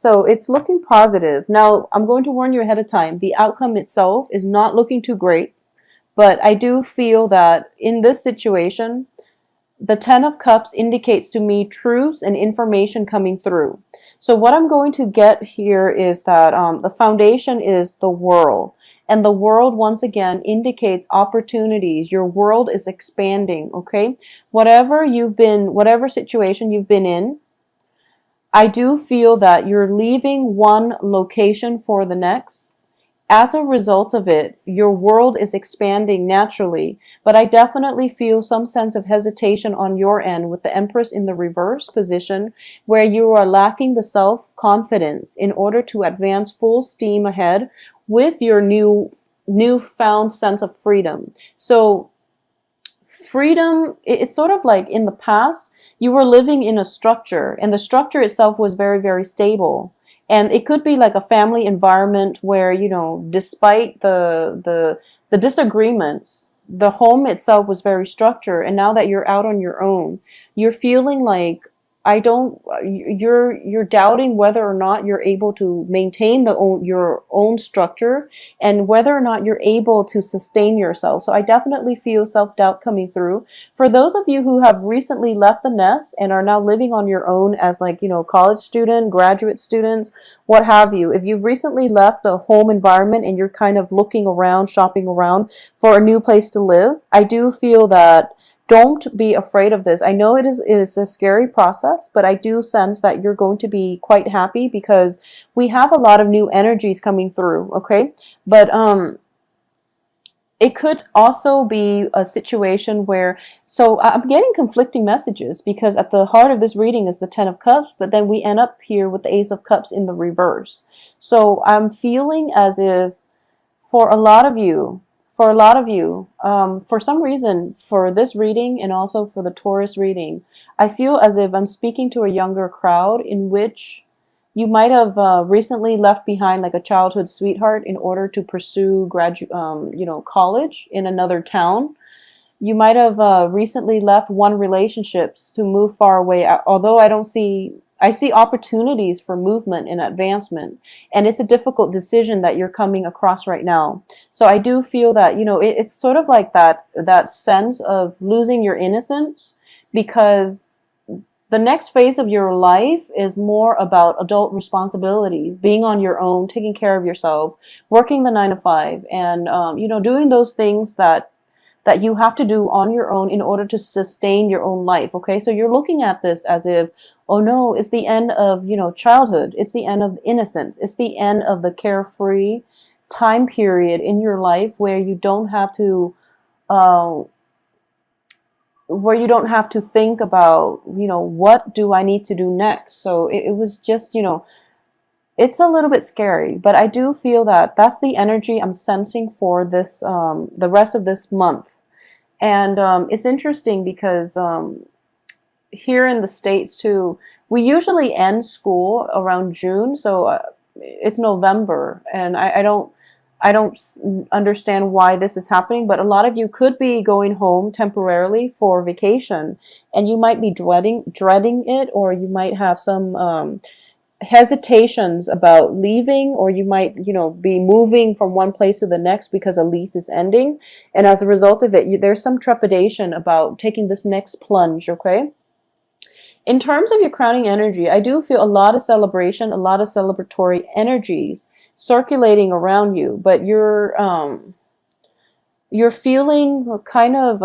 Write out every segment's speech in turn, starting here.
So it's looking positive. Now, I'm going to warn you ahead of time. The outcome itself is not looking too great, but I do feel that in this situation, the Ten of Cups indicates to me truths and information coming through. So what I'm going to get here is that the foundation is the world. And the world, once again, indicates opportunities. Your world is expanding, okay? Whatever situation you've been in, I do feel that you're leaving one location for the next. As a result of it, your world is expanding naturally, but I definitely feel some sense of hesitation on your end with the Empress in the reverse position, where you are lacking the self-confidence in order to advance full steam ahead with your newfound sense of freedom. So freedom, it's sort of like in the past, you were living in a structure, and the structure itself was very, very stable. And it could be like a family environment where, despite the disagreements, the home itself was very structured. And now that you're out on your own, you're feeling like you're doubting whether or not you're able to maintain your own structure, and whether or not you're able to sustain yourself. So I definitely feel self-doubt coming through. For those of you who have recently left the nest and are now living on your own as college student, graduate students, what have you, if you've recently left a home environment and you're kind of looking around, shopping around for a new place to live, I do feel that don't be afraid of this. I know it is a scary process, but I do sense that you're going to be quite happy because we have a lot of new energies coming through, okay? But it could also be a situation where, so I'm getting conflicting messages because at the heart of this reading is the Ten of Cups, but then we end up here with the Ace of Cups in the reverse. So I'm feeling as if for a lot of you, for some reason, for this reading and also for the Taurus reading, I feel as if I'm speaking to a younger crowd in which you might have recently left behind like a childhood sweetheart in order to pursue college in another town. You might have recently left one relationships to move far away. Although I see opportunities for movement and advancement, and it's a difficult decision that you're coming across right now. So I do feel that, it's sort of like that sense of losing your innocence, because the next phase of your life is more about adult responsibilities, being on your own, taking care of yourself, working the 9 to 5, and doing those things that you have to do on your own in order to sustain your own life. Okay, so you're looking at this as if, oh no, it's the end of childhood, it's the end of innocence, it's the end of the carefree time period in your life where you don't have to think about what do I need to do next. So it was just it's a little bit scary, but I do feel that that's the energy I'm sensing for this the rest of this month. And it's interesting because here in the States too, we usually end school around June, so it's November, and I don't understand why this is happening, but a lot of you could be going home temporarily for vacation, and you might be dreading it, or you might have some hesitations about leaving, or you might be moving from one place to the next because a lease is ending, and as a result of it, there's some trepidation about taking this next plunge. Okay, in terms of your crowning energy, I do feel a lot of celebration, a lot of celebratory energies circulating around you, but you're feeling kind of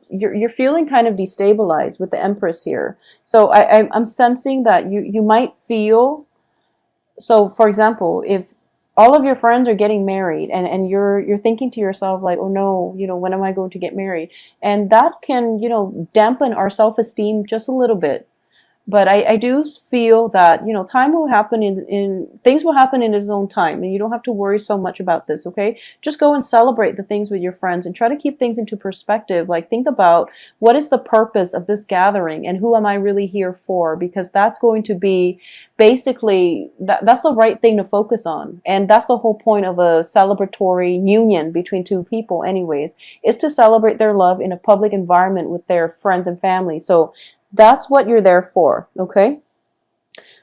you're feeling kind of destabilized with the Empress here. So I'm sensing that you might feel, so for example, if all of your friends are getting married, and you're thinking to yourself like, oh no, when am I going to get married? And that can dampen our self-esteem just a little bit. But I do feel that, time will happen things will happen in its own time, and you don't have to worry so much about this, okay? Just go and celebrate the things with your friends and try to keep things into perspective. Like, think about what is the purpose of this gathering and who am I really here for? Because that's going to be basically, that's the right thing to focus on. And that's the whole point of a celebratory union between two people anyways, is to celebrate their love in a public environment with their friends and family. So that's what you're there for, okay?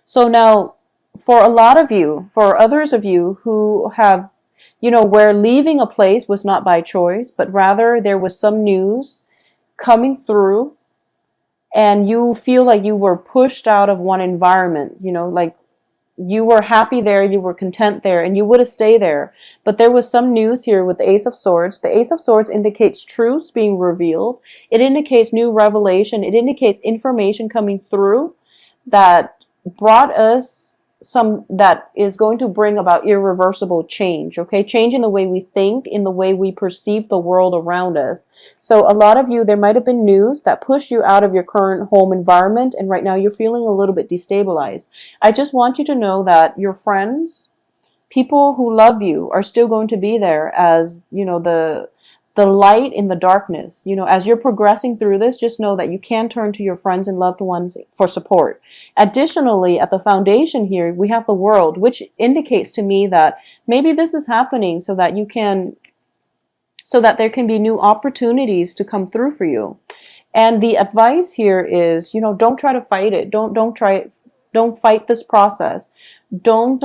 So now, for a lot of you, for others of you who have, where leaving a place was not by choice, but rather there was some news coming through, and you feel like you were pushed out of one environment, like you were happy there, you were content there, and you would have stayed there. But there was some news here with the Ace of Swords. The Ace of Swords indicates truths being revealed. It indicates new revelation. It indicates information coming through that brought us some, that is going to bring about irreversible change, okay? Change in the way we think, in the way we perceive the world around us. So a lot of you, there might have been news that pushed you out of your current home environment, and right now you're feeling a little bit destabilized. I just want you to know that your friends, people who love you, are still going to be there as, the light in the darkness. As you're progressing through this, just know that you can turn to your friends and loved ones for support. Additionally, at the foundation here, we have the World, which indicates to me that maybe this is happening so that there can be new opportunities to come through for you. And the advice here is, don't try to fight it. Don't fight this process. Don't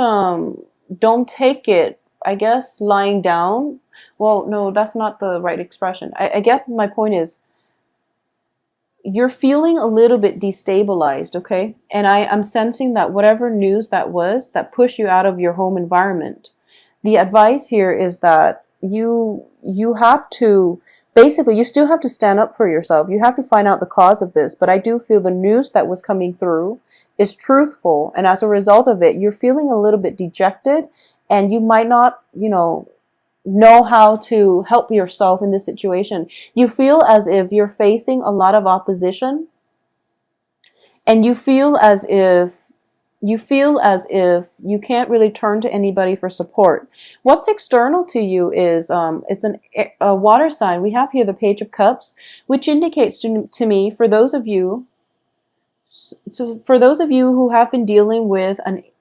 take it, I guess, lying down. Well, no, that's not the right expression. I guess my point is, you're feeling a little bit destabilized, okay? And I'm sensing that whatever news that was that pushed you out of your home environment, the advice here is that you have to, basically, you still have to stand up for yourself. You have to find out the cause of this. But I do feel the news that was coming through is truthful. And as a result of it, you're feeling a little bit dejected, and you might not, know how to help yourself in this situation. You feel as if you're facing a lot of opposition, and you feel as if you can't really turn to anybody for support. What's external to you is it's a water sign. We have here the Page of Cups, which indicates to me, for those of you who have been dealing with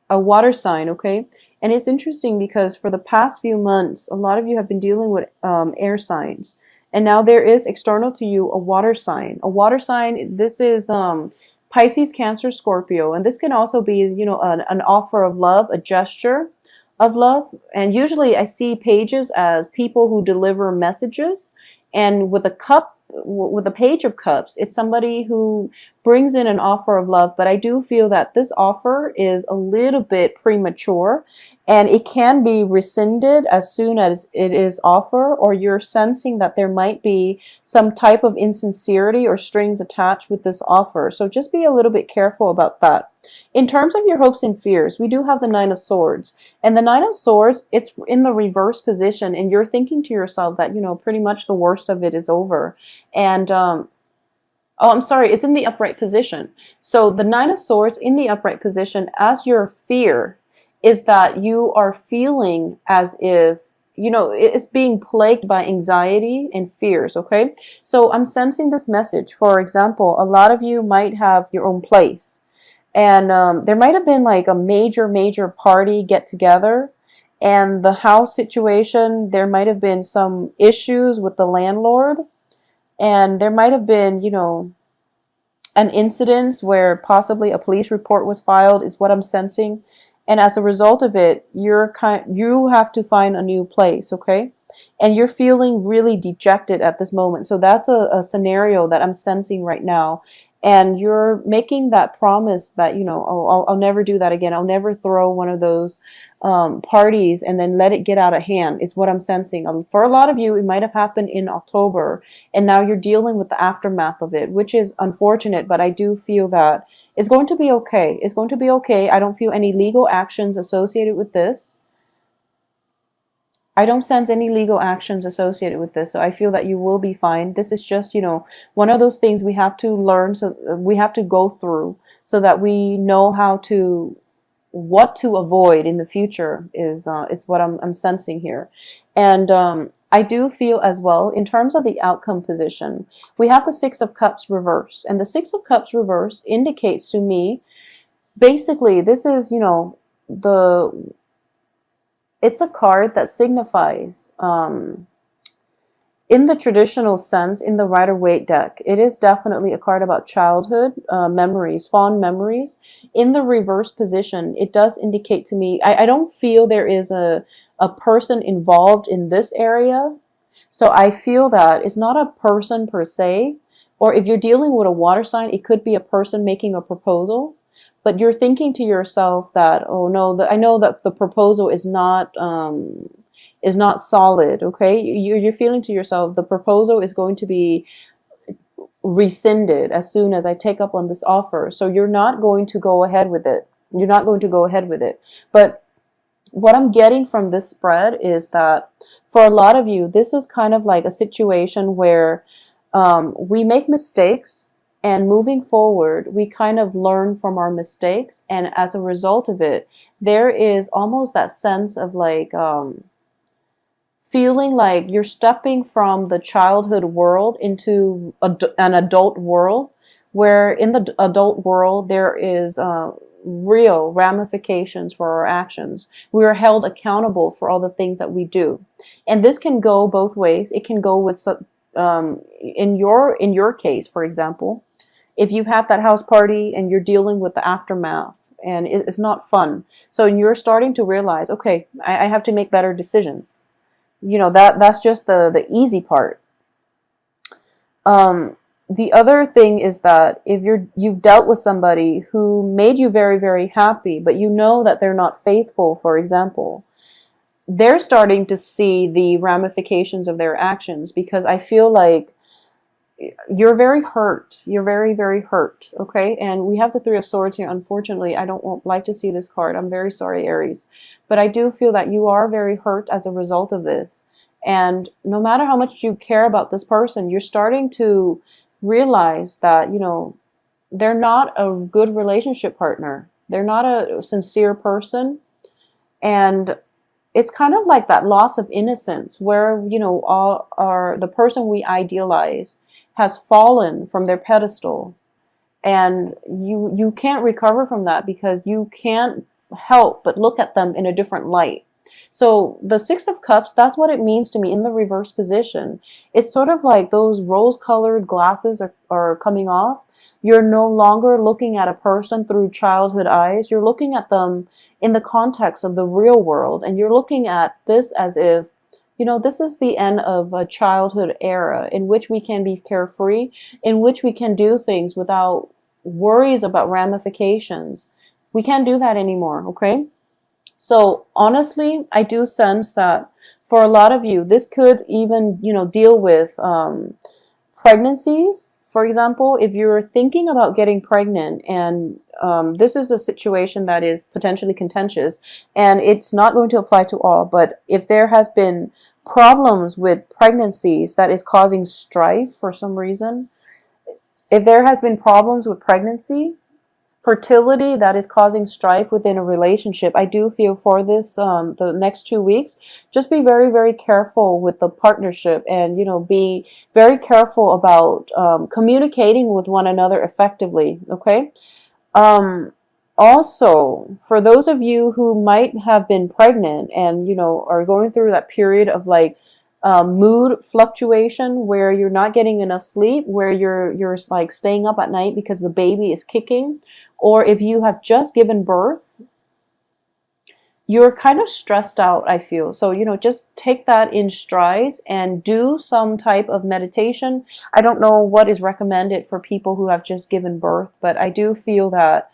a water sign, okay? And it's interesting because for the past few months, a lot of you have been dealing with air signs. And now there is external to you a water sign. A water sign, this is Pisces, Cancer, Scorpio. And this can also be, an offer of love, a gesture of love. And usually I see pages as people who deliver messages. And with the Page of Cups, it's somebody who brings in an offer of love. But I do feel that this offer is a little bit premature, and it can be rescinded as soon as it is offered, or you're sensing that there might be some type of insincerity or strings attached with this offer. So just be a little bit careful about that. In terms of your hopes and fears, we do have the Nine of Swords. And the Nine of Swords, it's in the reverse position, and you're thinking to yourself that, pretty much the worst of it is over. And, oh, I'm sorry, it's in the upright position. So the Nine of Swords in the upright position, as your fear, is that you are feeling as if, it's being plagued by anxiety and fears, okay? So I'm sensing this message. For example, a lot of you might have your own place. And there might have been like a major party get together, and the house situation, there might have been some issues with the landlord, and there might have been, an incident where possibly a police report was filed, is what I'm sensing. And as a result of it, you have to find a new place, okay? And you're feeling really dejected at this moment. So that's a scenario that I'm sensing right now. And you're making that promise that, oh, I'll never do that again. I'll never throw one of those parties and then let it get out of hand, is what I'm sensing. For a lot of you, it might have happened in October, and now you're dealing with the aftermath of it, which is unfortunate, but I do feel that it's going to be okay. It's going to be okay. I don't feel any legal actions associated with this. I don't sense any legal actions associated with this, so I feel that you will be fine. This is just, one of those things we have to learn, so we have to go through so that we know what to avoid in the future is what I'm sensing here. And I do feel as well, in terms of the outcome position, we have the Six of Cups reverse. And the Six of Cups reverse indicates to me, basically, this is, it's a card that signifies in the traditional sense, in the Rider-Waite deck, it is definitely a card about childhood memories, fond memories. In the reverse position, it does indicate to me, I don't feel there is a person involved in this area. So I feel that it's not a person per se, or if you're dealing with a water sign, it could be a person making a proposal. But you're thinking to yourself that, oh no, I know that the proposal is not solid. Okay, you're feeling to yourself the proposal is going to be rescinded as soon as I take up on this offer. So you're not going to go ahead with it. You're not going to go ahead with it. But what I'm getting from this spread is that for a lot of you, this is kind of like a situation where we make mistakes, and moving forward, we kind of learn from our mistakes. And as a result of it, there is almost that sense of like feeling like you're stepping from the childhood world into an adult world, where in the adult world there is real ramifications for our actions. We are held accountable for all the things that we do, and this can go both ways. It can go with in your case, for example, if you've had that house party and you're dealing with the aftermath and it's not fun, so you're starting to realize, okay, I have to make better decisions. That's just the easy part. The other thing is that if you've dealt with somebody who made you very, very happy, but you know that they're not faithful, for example, they're starting to see the ramifications of their actions, because I feel like you're very hurt. You're very, very hurt. Okay. And we have the Three of Swords here. Unfortunately, I don't like to see this card. I'm very sorry, Aries. But I do feel that you are very hurt as a result of this. And no matter how much you care about this person, you're starting to realize that, they're not a good relationship partner. They're not a sincere person. And it's kind of like that loss of innocence where, the person we idealize has fallen from their pedestal, and you can't recover from that because you can't help but look at them in a different light. So the Six of Cups, that's what it means to me in the reverse position. It's sort of like those rose-colored glasses are coming off. You're no longer looking at a person through childhood eyes. You're looking at them in the context of the real world, and you're looking at this as if, this is the end of a childhood era in which we can be carefree, in which we can do things without worries about ramifications. We can't do that anymore, okay? So honestly, I do sense that for a lot of you, this could even, deal with pregnancies. For example, if you're thinking about getting pregnant, and this is a situation that is potentially contentious, and it's not going to apply to all, but if there has been problems with pregnancies that is causing strife for some reason, if there has been problems with pregnancy, fertility that is causing strife within a relationship, I do feel for this the next 2 weeks, just be very, very careful with the partnership, and be very careful about communicating with one another effectively. Okay. Also, for those of you who might have been pregnant and are going through that period of like mood fluctuation where you're not getting enough sleep, where you're like staying up at night because the baby is kicking, or if you have just given birth, you're kind of stressed out, I feel. So, just take that in strides and do some type of meditation. I don't know what is recommended for people who have just given birth, but I do feel that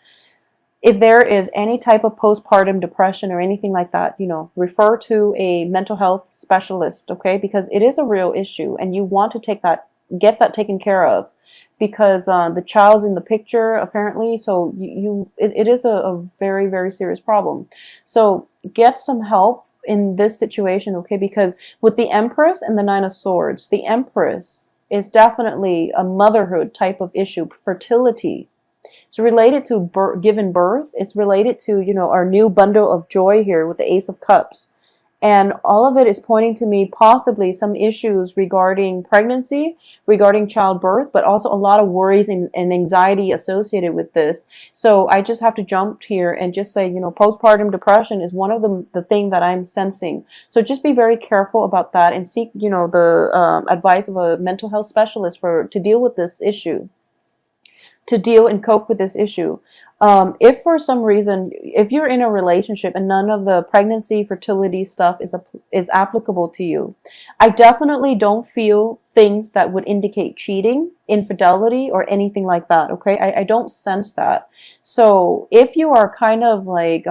if there is any type of postpartum depression or anything like that, refer to a mental health specialist, okay? Because it is a real issue, and you want to get that taken care of, because the child's in the picture apparently. So it is a very, very serious problem. So get some help in this situation, okay? Because with the Empress and the Nine of Swords, the Empress is definitely a motherhood type of issue, fertility. It's related to given birth. It's related to, our new bundle of joy here with the Ace of Cups. And all of it is pointing to me possibly some issues regarding pregnancy, regarding childbirth, but also a lot of worries and anxiety associated with this. So I just have to jump here and just say, postpartum depression is one of the thing that I'm sensing. So just be very careful about that and seek, the advice of a mental health specialist to deal with this issue, to deal and cope with this issue. If for some reason, if you're in a relationship and none of the pregnancy, fertility stuff is applicable to you, I definitely don't feel things that would indicate cheating, infidelity, or anything like that. Okay, I don't sense that. So if you are kind of like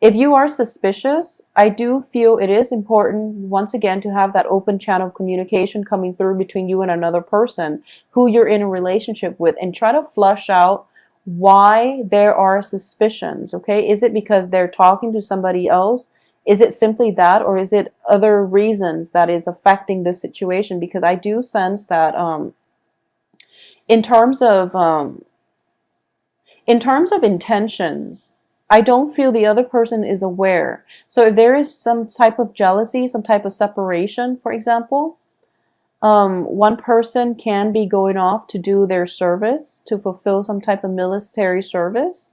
if you are suspicious, I do feel it is important, once again, to have that open channel of communication coming through between you and another person who you're in a relationship with, and try to flush out why there are suspicions. Okay, is it because they're talking to somebody else? Is it simply that, or is it other reasons that is affecting this situation? Because I do sense that in terms of intentions, I don't feel the other person is aware. So if there is some type of jealousy, some type of separation, for example, one person can be going off to do their service, to fulfill some type of military service,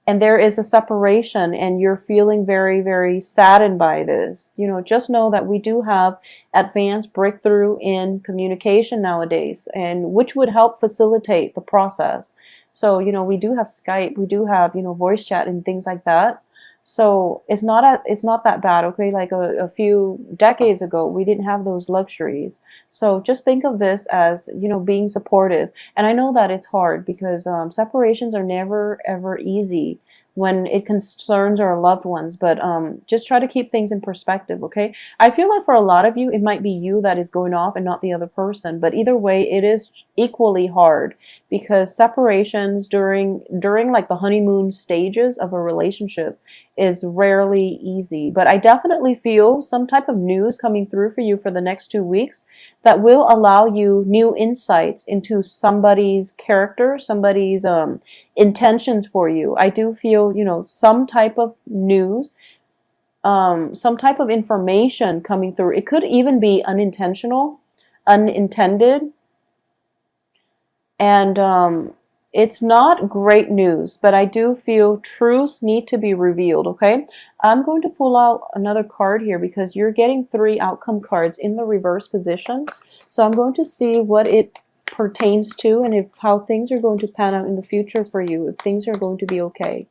and there is a separation and you're feeling very, very saddened by this. Just know that we do have advanced breakthrough in communication nowadays, and which would help facilitate the process. So, we do have Skype, we do have, voice chat and things like that. So it's not that bad, okay? Like a few decades ago, we didn't have those luxuries. So just think of this as, being supportive. And I know that it's hard because separations are never, ever easy when it concerns our loved ones, but just try to keep things in perspective, okay? I feel like for a lot of you, it might be you that is going off and not the other person, but either way, it is equally hard, because separations during like the honeymoon stages of a relationship is rarely easy. But I definitely feel some type of news coming through for you for the next 2 weeks that will allow you new insights into somebody's character, somebody's intentions for you. I do feel, some type of news, some type of information coming through. It could even be unintentional, unintended, and it's not great news, but I do feel truths need to be revealed, okay? I'm going to pull out another card here because you're getting 3 outcome cards in the reverse position. So I'm going to see what it pertains to and how things are going to pan out in the future for you, if things are going to be okay.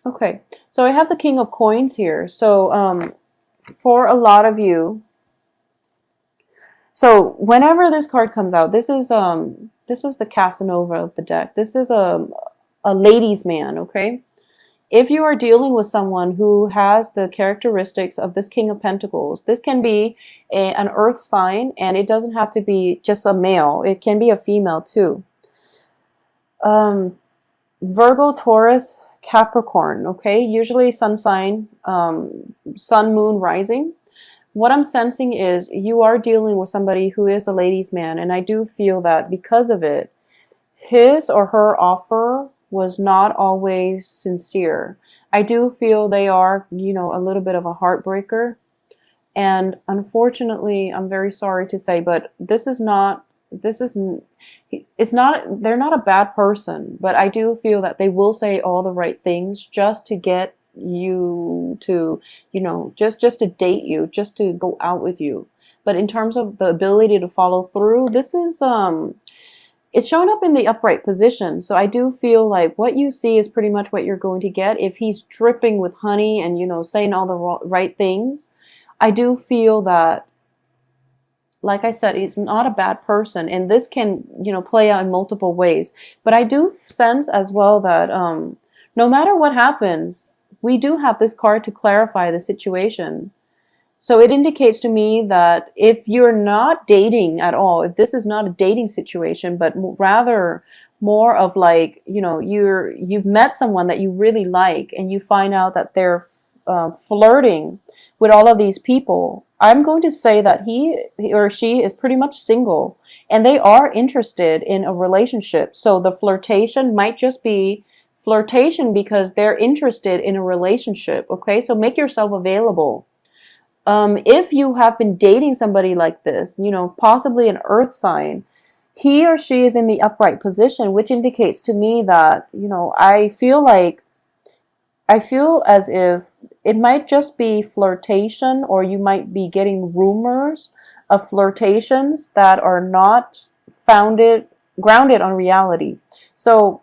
Okay, so I have the King of Coins here. So for a lot of you, so whenever this card comes out, this is the Casanova of the deck. This is a ladies' man, okay? If you are dealing with someone who has the characteristics of this King of Pentacles, this can be an earth sign, and it doesn't have to be just a male. It can be a female too. Virgo, Taurus, Capricorn, okay? Usually sun sign, sun, moon, rising. What I'm sensing is you are dealing with somebody who is a ladies' man, and I do feel that because of it, his or her offer was not always sincere. I do feel they are, a little bit of a heartbreaker. And unfortunately, I'm very sorry to say, but it's not, they're not a bad person, but I do feel that they will say all the right things just to get you to, just to date you, just to go out with you. But in terms of the ability to follow through, this is, it's showing up in the upright position. So I do feel like what you see is pretty much what you're going to get. If he's dripping with honey and, saying all the right things, I do feel that, like I said, he's not a bad person. And this can, play out in multiple ways. But I do sense as well that no matter what happens, we do have this card to clarify the situation. So it indicates to me that if you're not dating at all, if this is not a dating situation, but rather more of like, you've met someone that you really like and you find out that they're flirting with all of these people, I'm going to say that he or she is pretty much single and they are interested in a relationship. So the flirtation might just be Flirtation because they're interested in a relationship, okay? So make yourself available. If you have been dating somebody like this, possibly an earth sign, he or she is in the upright position, which indicates to me that, I feel as if it might just be flirtation, or you might be getting rumors of flirtations that are not grounded on reality. So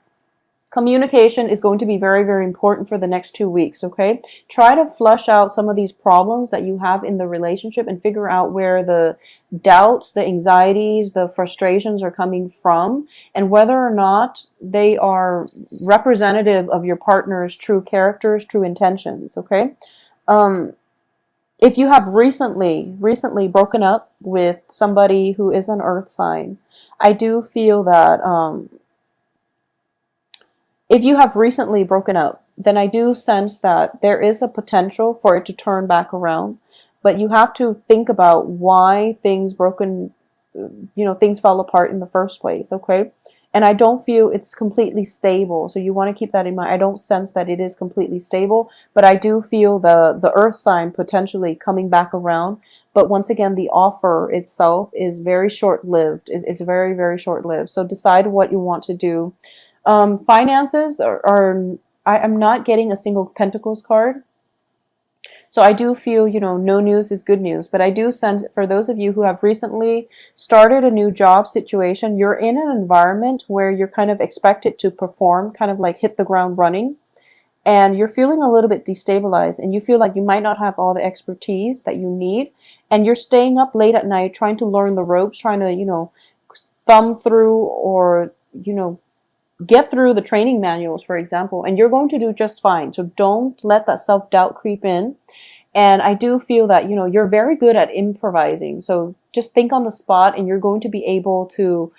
communication is going to be very, very important for the next 2 weeks, okay? Try to flush out some of these problems that you have in the relationship and figure out where the doubts, the anxieties, the frustrations are coming from, and whether or not they are representative of your partner's true characters, true intentions, okay? Um, if you have recently broken up with somebody who is an earth sign, I do feel that if you have recently broken up, then I do sense that there is a potential for it to turn back around. But you have to think about why things fell apart in the first place, okay? And I don't feel it's completely stable. So you want to keep that in mind. I don't sense that it is completely stable, but I do feel the earth sign potentially coming back around. But once again, the offer itself is very short-lived. It's very, very short-lived. So decide what you want to do. Finances I'm not getting a single Pentacles card. So I do feel, no news is good news, but I do sense for those of you who have recently started a new job situation, you're in an environment where you're kind of expected to perform, kind of like hit the ground running, and you're feeling a little bit destabilized, and you feel like you might not have all the expertise that you need, and you're staying up late at night trying to learn the ropes, trying to, thumb through or, get through the training manuals, for example, and you're going to do just fine. So don't let that self-doubt creep in. And I do feel that, you're very good at improvising. So just think on the spot and you're going to be able to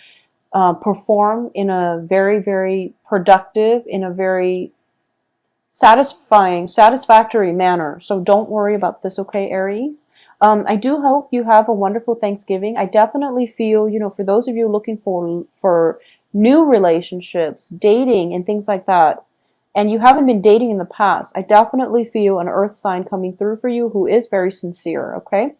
perform in a very, very productive, in a very satisfactory manner. So don't worry about this, okay, Aries? I do hope you have a wonderful Thanksgiving. I definitely feel, for those of you looking for new relationships, dating, and things like that, and you haven't been dating in the past, I definitely feel an earth sign coming through for you who is very sincere, okay?